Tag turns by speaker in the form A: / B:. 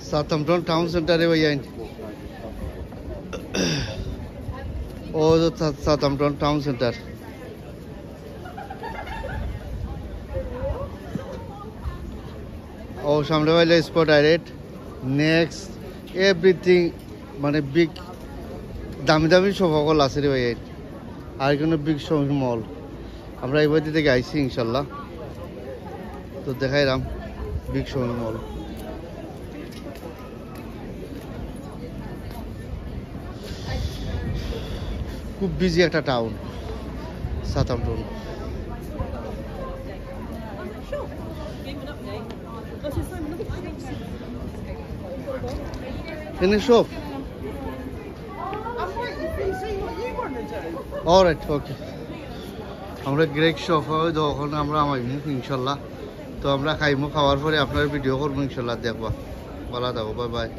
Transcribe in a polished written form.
A: Southampton town সেন্টারে ভাইয়া ও Southampton town centre ও সামনে পাইলে স্পট ডাইরেক্ট নেক্সট এভরিথিং মানে বিগ দামি দামি সব সকল আছে রে ভাই আর কোনো বিগ শপিং মল আমরা এই বাড়ি থেকে আইছি ইনশাল্লাহ তো দেখাইলাম বিগ শপিং মল খুব বিজি একটা town Southampton Any shop? Alright, okay. আমরা গ্রেক শপ হয় তখন আমরা আমাইমু ইনশাল্লাহ তো আমরা খাইমু খাওয়ার পরে আপনার ভিডিও করবো ইনশাল্লাহ দেখবা ভালো থাকো বাই বাই